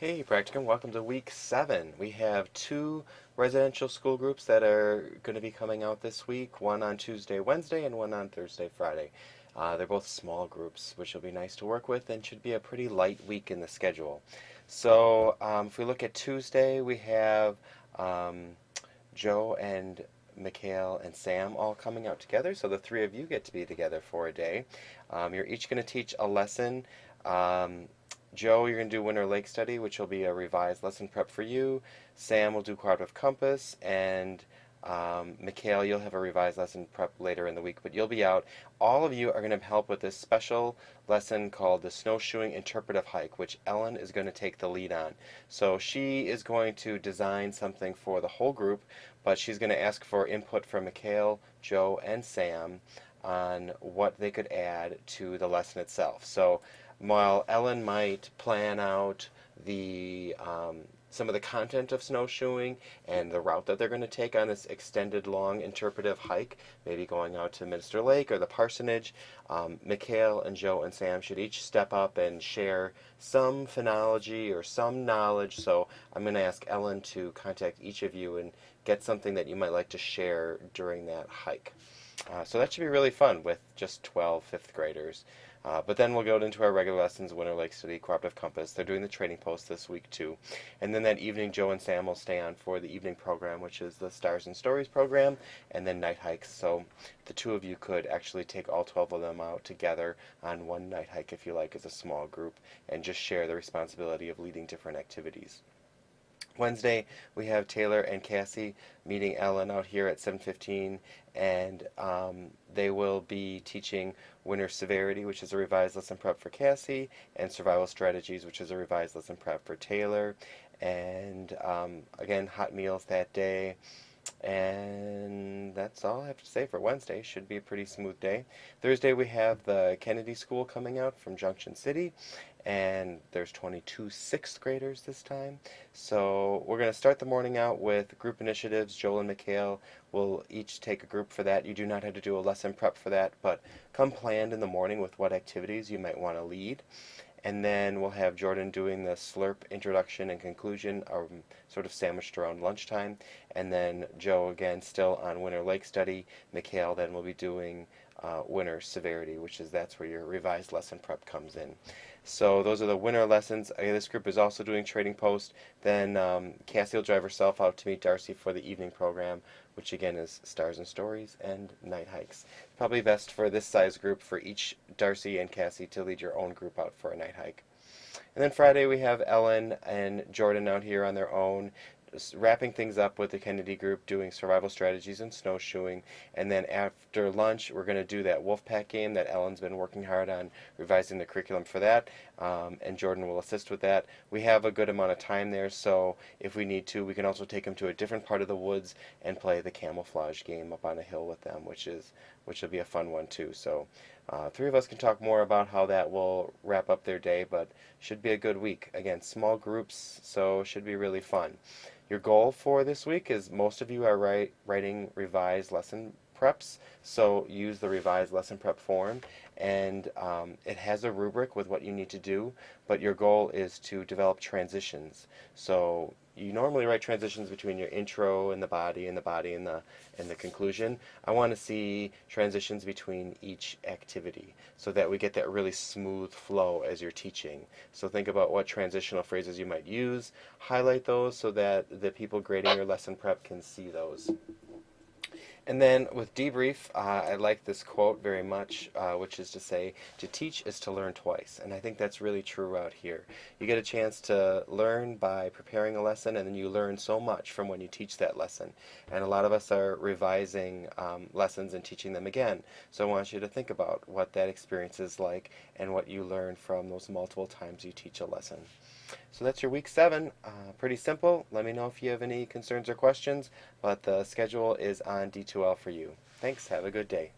Hey Practicum, welcome to week 7. We have two residential school groups that are going to be coming out this week, one on Tuesday, Wednesday, and one on Thursday, Friday. They're both small groups, which will be nice to work with and should be a pretty light week in the schedule. So if we look at Tuesday, we have um, Joe and Mikhail and Sam all coming out together, so the three of you get to be together for a day. You're each going to teach a lesson. Um, Joe, you're going to do Winter Lake Study, which will be a revised lesson prep for you. Sam will do Cooperative Compass, and Mikhail, you'll have a revised lesson prep later in the week, but you'll be out. All of you are going to help with this special lesson called the Snowshoeing Interpretive Hike, which Ellen is going to take the lead on. So she is going to design something for the whole group, but she's going to ask for input from Mikhail, Joe, and Sam on what they could add to the lesson itself. So while Ellen might plan out the some of the content of snowshoeing and the route that they're going to take on this extended, long, interpretive hike, maybe going out to Minster Lake or the parsonage, Mikhail and Joe and Sam should each step up and share some phonology or some knowledge. So I'm going to ask Ellen to contact each of you and get something that you might like to share during that hike. So that should be really fun with just 12 fifth graders. But then we'll go into our regular lessons, Winter Lake Study, Cooperative Compass. They're doing the trading post this week too. And then that evening, Joe and Sam will stay on for the evening program, which is the Stars and Stories program, and then night hikes. So the two of you could actually take all 12 of them out together on one night hike, if you like, as a small group, and just share the responsibility of leading different activities. Wednesday, we have Taylor and Cassie meeting Ellen out here at 7:15, and they will be teaching Winter Severity, which is a revised lesson prep for Cassie, and Survival Strategies, which is a revised lesson prep for Taylor. And again, hot meals that day. And that's all I have to say for Wednesday. Should be a pretty smooth day. Thursday we have the Kennedy School coming out from Junction City, and there's 22 sixth graders this time. So we're going to start the morning out with group initiatives. Joel and Mikhail will each take a group for that. You do not have to do a lesson prep for that, but come planned in the morning with what activities you might want to lead. And then we'll have Jordan doing the slurp introduction and conclusion, sort of sandwiched around lunchtime. And then Joe, again, still on Winter Lake Study. Mikhail then will be doing Winter Severity, that's where your revised lesson prep comes in. So those are the winter lessons. This group is also doing Trading Post. Then Cassie will drive herself out to meet Darcy for the evening program, which again is Stars and Stories and Night Hikes. Probably best for this size group for each Darcy and Cassie to lead your own group out for a night hike. And then Friday we have Ellen and Jordan out here on their own, wrapping things up with the Kennedy group, doing survival strategies and snowshoeing. And then after lunch, we're going to do that Wolfpack game that Ellen's been working hard on, revising the curriculum for that, and Jordan will assist with that. We have a good amount of time there, so if we need to, we can also take them to a different part of the woods and play the camouflage game up on a hill with them, which will be a fun one too. So three of us can talk more about how that will wrap up their day, but should be a good week. Again, small groups, so should be really fun. Your goal for this week is most of you are writing revised lesson preps, so use the revised lesson prep form, and it has a rubric with what you need to do, but your goal is to develop transitions. So you normally write transitions between your intro and the body and the body and the conclusion. I want to see transitions between each activity so that we get that really smooth flow as you're teaching. So think about what transitional phrases you might use, highlight those so that the people grading your lesson prep can see those. And then with debrief, I like this quote very much, which is to say, to teach is to learn twice. And I think that's really true out here. You get a chance to learn by preparing a lesson, and then you learn so much from when you teach that lesson. And a lot of us are revising lessons and teaching them again. So I want you to think about what that experience is like and what you learn from those multiple times you teach a lesson. So that's your week 7. Pretty simple. Let me know if you have any concerns or questions, but the schedule is on D2L for you. Thanks. Have a good day.